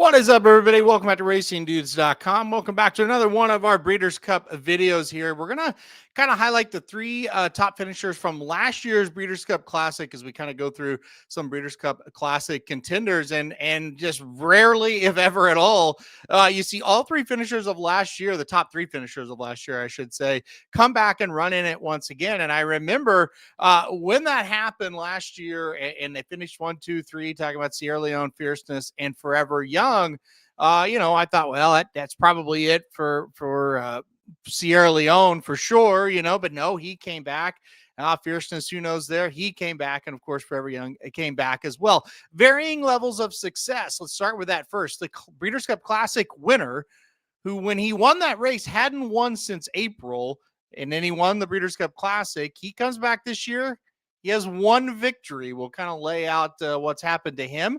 What is up, everybody? Welcome back to RacingDudes.com. Welcome back to another one of our Breeders' Cup videos here. We're going to kind of highlight the three top finishers from last year's Breeders' Cup Classic as we kind of go through some Breeders' Cup Classic contenders. And just rarely, if ever at all, you see all three finishers of last year, the top three finishers of last year, I should say, come back and run in it once again. And I remember when that happened last year and they finished 1, 2, 3, talking about Sierra Leone, Fierceness, and Forever Young. I thought, well, that's probably it for Sierra Leone for sure, but no, he came back. Fierceness, who knows there? He came back, and of course, Forever Young came back as well. Varying levels of success. Let's start with that first. The Breeders' Cup Classic winner, who, when he won that race, hadn't won since April, and then he won the Breeders' Cup Classic. He comes back this year. He has one victory. We'll kind of lay out what's happened to him.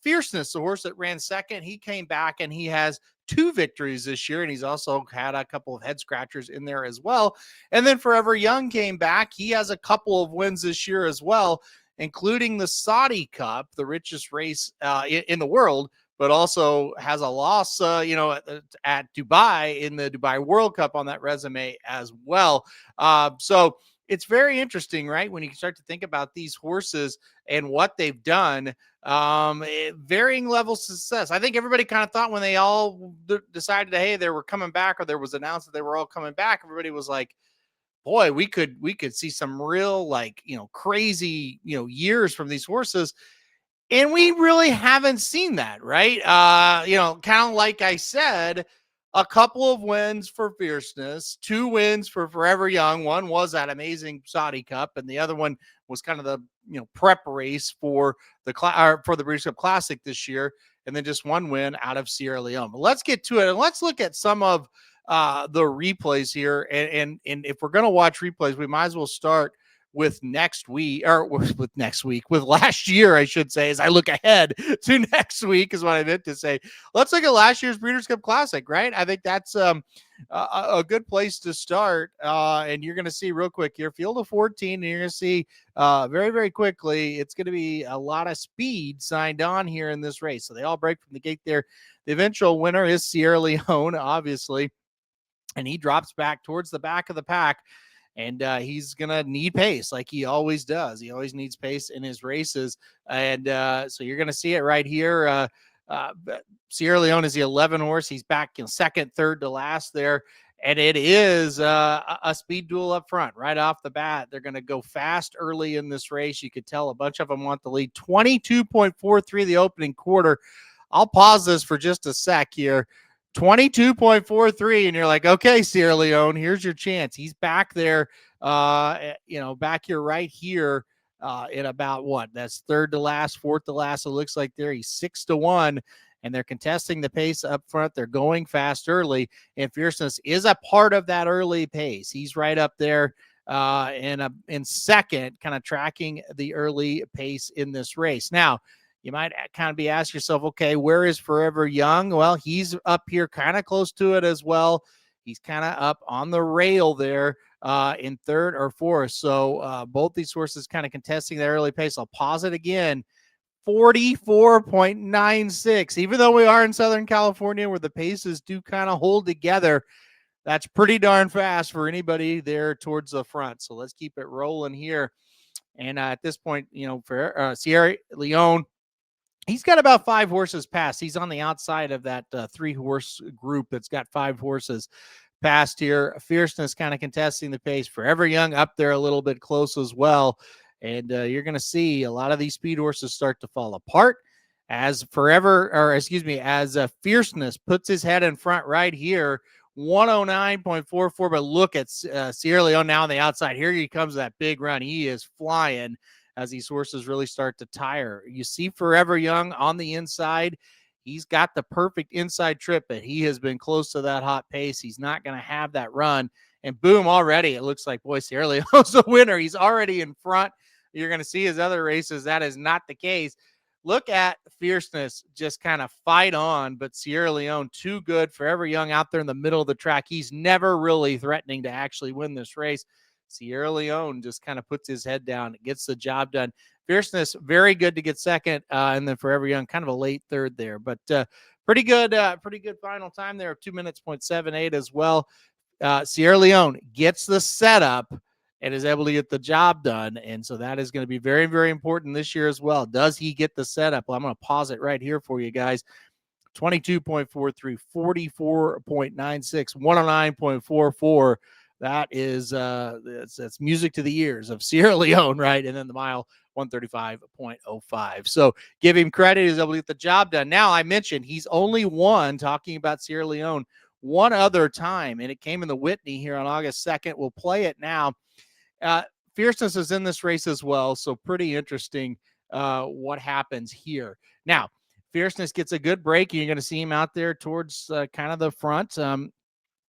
Fierceness, the horse that ran second, he came back and he has two victories this year, and he's also had a couple of head scratchers in there as well. And then Forever Young came back. He has a couple of wins this year as well, including the Saudi Cup, the richest race in the world, but also has a loss, at Dubai in the Dubai World Cup on that resume as well. So it's very interesting, right? When you start to think about these horses and what they've done, varying levels of success. I think everybody kind of thought when they all decided, hey, they were coming back, or there was announced that they were all coming back, everybody was like, boy, we could see some real, crazy, years from these horses. And we really haven't seen that, right? Kind of like I said, a couple of wins for Fierceness, 2 wins for Forever Young. One was that amazing Saudi Cup, and the other one was kind of the prep race for the Breeders' Cup Classic this year, and then just one win out of Sierra Leone. But let's get to it, and let's look at some of the replays here. And if we're going to watch replays, we might as well start with last year, I should say, as I look ahead to next week is what I meant to say. Let's look at last year's Breeders' Cup Classic, right? I think that's a good place to start. And you're going to see real quick here, field of 14, and you're going to see very, very quickly, it's going to be a lot of speed signed on here in this race. So they all break from the gate there. The eventual winner is Sierra Leone, obviously, and he drops back towards the back of the pack. And he's going to need pace like he always does. He always needs pace in his races. And so you're going to see it right here. Sierra Leone is the 11 horse. He's back in second, third to last there. And it is a speed duel up front right off the bat. They're going to go fast early in this race. You could tell a bunch of them want the lead. 22.43 the opening quarter. I'll pause this for just a sec here. 22.43, and you're like, okay, Sierra Leone, here's your chance. He's back there, back here right here in about what? That's third to last, fourth to last. It looks like there he's 6-1, and they're contesting the pace up front. They're going fast early, and Fierceness is a part of that early pace. He's right up there in second, kind of tracking the early pace in this race. Now, you might kind of be asking yourself, okay, where is Forever Young? Well, he's up here kind of close to it as well. He's kind of up on the rail there in third or fourth. So both these horses kind of contesting that early pace. I'll pause it again. 44.96. Even though we are in Southern California where the paces do kind of hold together, that's pretty darn fast for anybody there towards the front. So let's keep it rolling here. And at this point, for Sierra Leone, he's got about 5 horses past. He's on the outside of that 3-horse group that's got 5 horses past here. Fierceness kind of contesting the pace. Forever Young up there a little bit close as well. And you're going to see a lot of these speed horses start to fall apart as Fierceness puts his head in front right here. 109.44. But look at Sierra Leone now on the outside. Here he comes, that big run. He is flying as these horses really start to tire. You see Forever Young on the inside. He's got the perfect inside trip, but he has been close to that hot pace. He's not going to have that run. And boom, already it looks like, boy, Sierra Leone's a winner. He's already in front. You're going to see his other races. That is not the case. Look at Fierceness just kind of fight on, but Sierra Leone too good. Forever Young out there in the middle of the track. He's never really threatening to actually win this race. Sierra Leone just kind of puts his head down, gets the job done. Fierceness, very good to get second, and then Forever Young, kind of a late third there, but pretty good final time there of 2 minutes 0.78 as well. Sierra Leone gets the setup and is able to get the job done, and so that is going to be very, very important this year as well. Does he get the setup? Well, I'm going to pause it right here for you guys. 22.43, 44.96, 109.44. That is that's music to the ears of Sierra Leone, right? And then the mile 135.05. So give him credit. He's able to get the job done. Now, I mentioned he's only won, talking about Sierra Leone, one other time, and it came in the Whitney here on August 2nd. We'll play it now. Fierceness is in this race as well, so pretty interesting what happens here. Now, Fierceness gets a good break. You're going to see him out there towards kind of the front.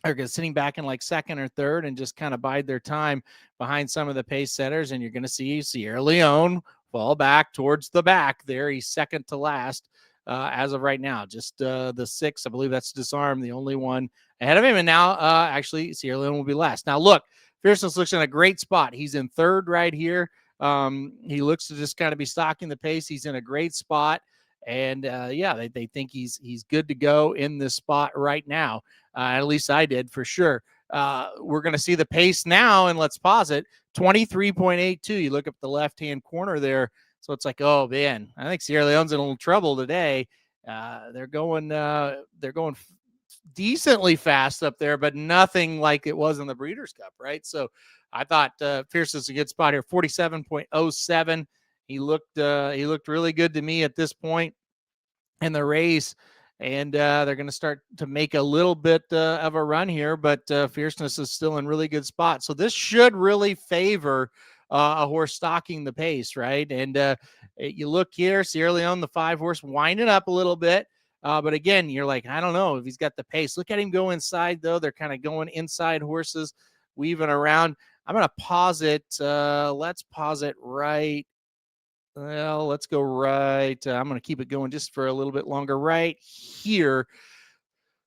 Are sitting back in like second or third and just kind of bide their time behind some of the pace setters. And you're going to see Sierra Leone fall back towards the back there. He's second to last as of right now. Just the sixth, I believe that's Disarm, the only one ahead of him. And now actually Sierra Leone will be last. Now look, Fierceness looks in a great spot. He's in third right here. He looks to just kind of be stalking the pace. He's in a great spot. And yeah, they think he's good to go in this spot right now. At least I did for sure. We're going to see the pace now, and let's pause it. 23.82. You look up the left-hand corner there. So it's like, oh man, I think Sierra Leone's in a little trouble today. They're going decently fast up there, but nothing like it was in the Breeders' Cup, right? So I thought Fierce is a good spot here. 47.07. He looked really good to me at this point in the race, and they're going to start to make a little bit of a run here, but Fierceness is still in really good spot. So this should really favor a horse stalking the pace, right? And you look here, Sierra Leone, the 5-horse, winding up a little bit. But again, you're like, I don't know if he's got the pace. Look at him go inside, though. They're kind of going inside horses, weaving around. I'm going to pause it. Let's pause it right. Well, let's go right. I'm going to keep it going just for a little bit longer right here.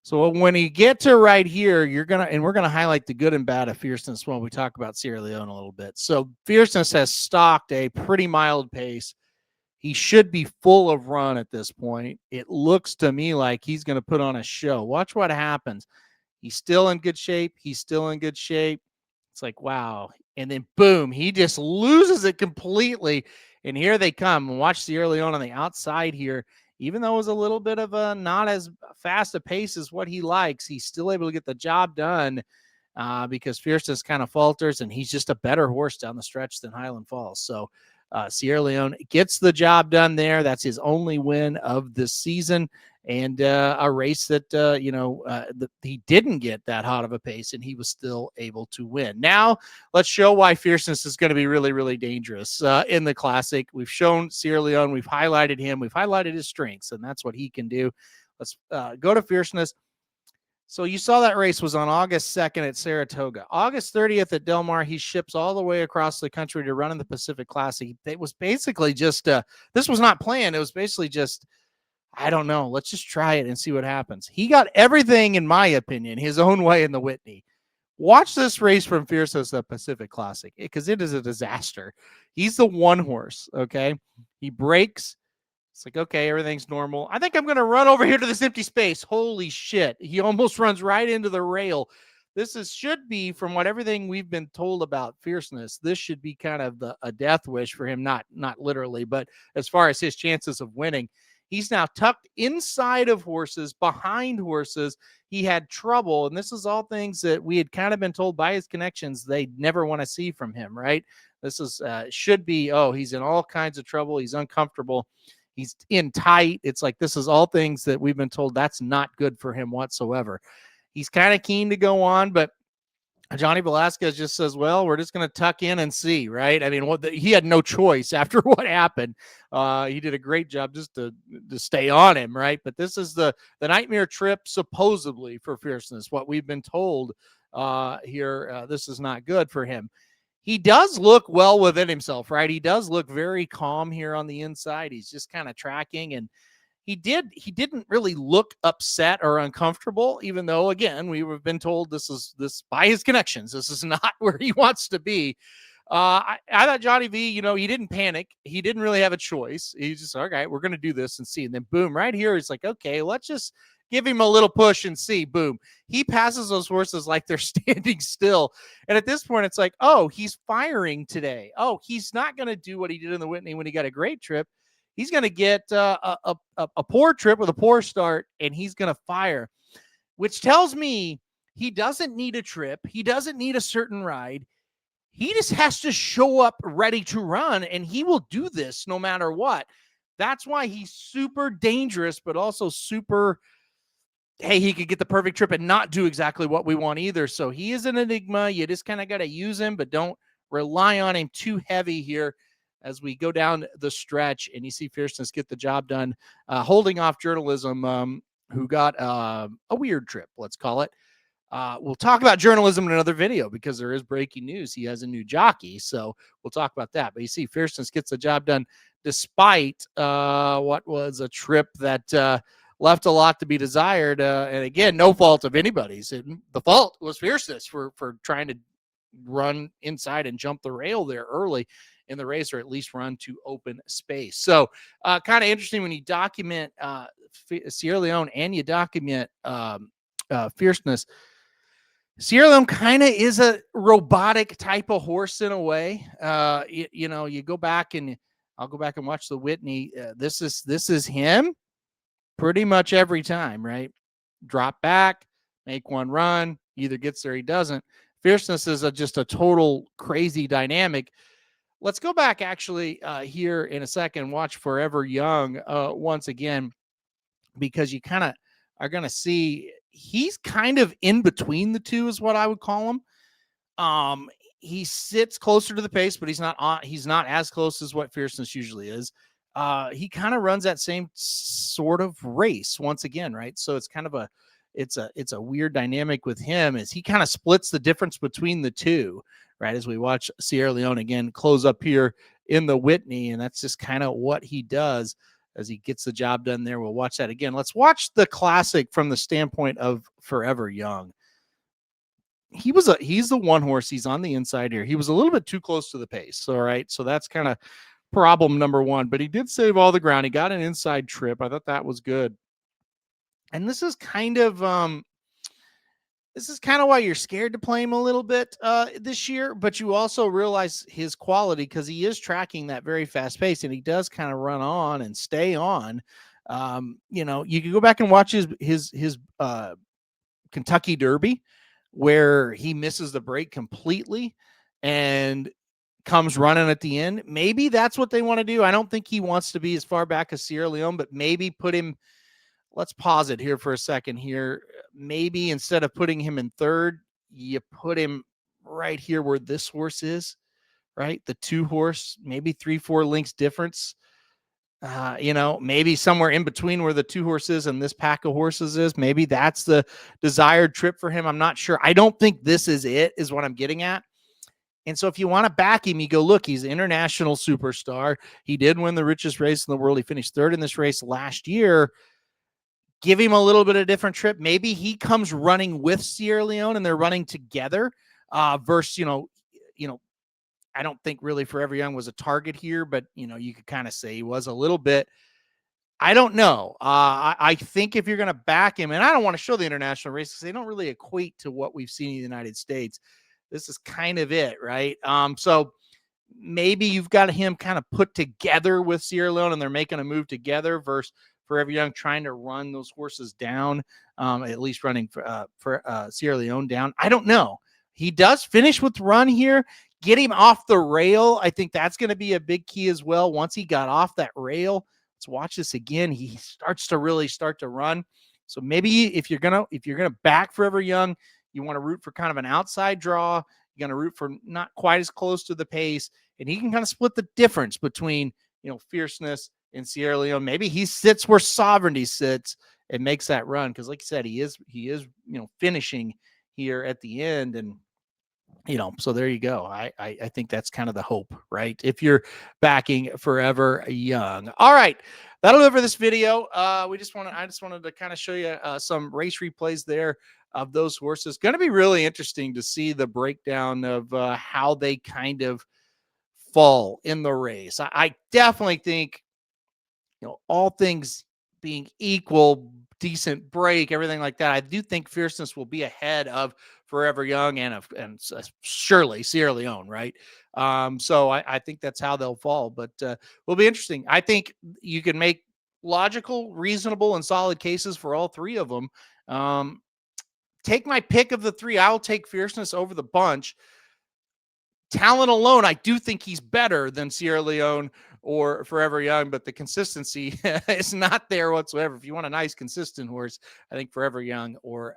So when you get to right here, we're going to highlight the good and bad of Fierceness when we talk about Sierra Leone a little bit. So Fierceness has stalked a pretty mild pace. He should be full of run at this point. It looks to me like he's going to put on a show. Watch what happens. He's still in good shape. It's like, wow. And then boom, he just loses it completely. And here they come. Watch Sierra Leone on the outside here. Even though it was a little bit of a not as fast a pace as what he likes, he's still able to get the job done because Fierceness kind of falters, and he's just a better horse down the stretch than Highland Falls. So Sierra Leone gets the job done there. That's his only win of the season, and a race that he didn't get that hot of a pace, and he was still able to win. Now let's show why Fierceness is going to be really, really dangerous in the Classic. We've shown Sierra Leone, we've highlighted him, we've highlighted his strengths, and that's what he can do. Let's go to Fierceness. So you saw that race was on August 2nd at Saratoga. August 30th at Del Mar, he ships all the way across the country to run in the Pacific Classic. It was basically just, this was not planned. It was basically just, I don't know, let's just try it and see what happens. He got everything, in my opinion, his own way in the Whitney. Watch this race from Fierceness, the Pacific Classic, because it is a disaster. He's the one horse, okay? He breaks. It's like, okay, everything's normal. I think I'm going to run over here to this empty space. Holy shit. He almost runs right into the rail. Should be, from what everything we've been told about Fierceness, this should be kind of a death wish for him, not literally, but as far as his chances of winning. He's now tucked inside of horses, behind horses. He had trouble, and this is all things that we had kind of been told by his connections they'd never want to see from him, right? This is should be, he's in all kinds of trouble. He's uncomfortable. He's in tight. It's like, this is all things that we've been told that's not good for him whatsoever. He's kind of keen to go on, but Johnny Velasquez just says, well, we're just going to tuck in and see, right? I mean, he had no choice after what happened. He did a great job just to stay on him, right? But this is the nightmare trip, supposedly, for Fierceness. What we've been told here, this is not good for him. He does look well within himself, right? He does look very calm here on the inside. He's just kind of tracking, and he didn't really look upset or uncomfortable, even though, again, we have been told this by his connections, this is not where he wants to be. I thought Johnny V, he didn't panic. He didn't really have a choice. He's just, okay, we're going to do this and see. And then boom, right here, he's like, okay, let's just give him a little push and see. Boom. He passes those horses like they're standing still. And at this point, it's like, oh, he's firing today. Oh, he's not going to do what he did in the Whitney when he got a great trip. He's going to get a poor trip with a poor start, and he's going to fire, which tells me he doesn't need a trip. He doesn't need a certain ride. He just has to show up ready to run, and he will do this no matter what. That's why he's super dangerous, but also super, hey, he could get the perfect trip and not do exactly what we want either. So he is an enigma. You just kind of got to use him, but don't rely on him too heavy here as we go down the stretch. And you see Fierceness get the job done, holding off Journalism, who got a weird trip, let's call it. We'll talk about journalism in another video because there is breaking news. He has a new jockey, so we'll talk about that. But you see, Fierceness gets the job done despite what was a trip that left a lot to be desired. And again, no fault of anybody's. The fault was Fierceness for trying to run inside and jump the rail there early in the race, or at least run to open space. So kind of interesting when you document Sierra Leone and you document Fierceness. Sierra Leone kind of is a robotic type of horse in a way. You go back and I'll go back and watch the Whitney. This is him pretty much every time, right? Drop back, make one run, either gets there, he doesn't. Fierceness is just a total crazy dynamic. Let's go back actually here in a second, watch Forever Young once again, because you kind of are going to see he's kind of in between the two is what I would call him. He sits closer to the pace, but he's not as close as what Fierceness usually is. He kind of runs that same sort of race once again, right? So it's kind of it's a weird dynamic with him as he kind of splits the difference between the two, right? As we watch Sierra Leone again close up here in the Whitney, and that's just kind of what he does as he gets the job done there. We'll watch that again. Let's watch the classic from the standpoint of Forever Young. He's the one horse. He's on the inside here. He was a little bit too close to the pace. All right. So that's kind of problem number one, but he did save all the ground. He got an inside trip. I thought that was good. And this is kind of why you're scared to play him a little bit this year, but you also realize his quality because he is tracking that very fast pace and he does kind of run on and stay on. You can go back and watch his Kentucky Derby where he misses the break completely and comes running at the end. Maybe that's what they want to do. I don't think he wants to be as far back as Sierra Leone, but maybe put him. Let's pause it here for a second here. Maybe instead of putting him in third, you put him right here where this horse is, right? The 2 horse, maybe 3-4 lengths difference. Maybe somewhere in between where the 2 horses and this pack of horses is. Maybe that's the desired trip for him. I'm not sure. I don't think this is it, is what I'm getting at. And so if you want to back him, you go, look, he's an international superstar. He did win the richest race in the world. He finished 3rd in this race last year. Give him a little bit of a different trip. Maybe he comes running with Sierra Leone and they're running together versus, I don't think really Forever Young was a target here, but, you could kind of say he was a little bit. I don't know. I think if you're going to back him, and I don't want to show the international races, they don't really equate to what we've seen in the United States. This is kind of it, right? So maybe you've got him kind of put together with Sierra Leone and they're making a move together versus Forever Young trying to run those horses down, at least running for Sierra Leone down. I don't know. He does finish with run here. Get him off the rail. I think that's going to be a big key as well. Once he got off that rail, let's watch this again. He starts to run. So maybe if you're gonna back Forever Young, you want to root for kind of an outside draw. You're going to root for not quite as close to the pace, and he can kind of split the difference between Fierceness and Sierra Leone. Maybe he sits where Sovereignty sits and makes that run because, like you said, he is finishing here at the end, and so there you go. I think that's kind of the hope, right? If you're backing Forever Young. All right. that'll do it for this video. I just wanted to kind of show you some race replays there of those horses. Going to be really interesting to see the breakdown of how they kind of fall in the race. I definitely think, all things being equal, decent break, everything like that, I do think Fierceness will be ahead of Forever Young and surely Sierra Leone, right? So I think that's how they'll fall, but will be interesting. I think you can make logical, reasonable, and solid cases for all three of them. Um, take my pick of the three. I'll take Fierceness over the bunch. Talent alone, I do think he's better than Sierra Leone or Forever Young, but the consistency is not there whatsoever. If you want a nice, consistent horse, I think Forever Young or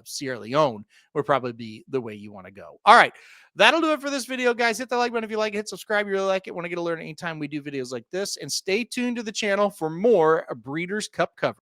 Sierra Leone would probably be the way you want to go. All right, that'll do it for this video, guys. Hit the like button if you like it. Hit subscribe if you really like it. Want to get alert anytime we do videos like this, and stay tuned to the channel for more Breeders' Cup coverage.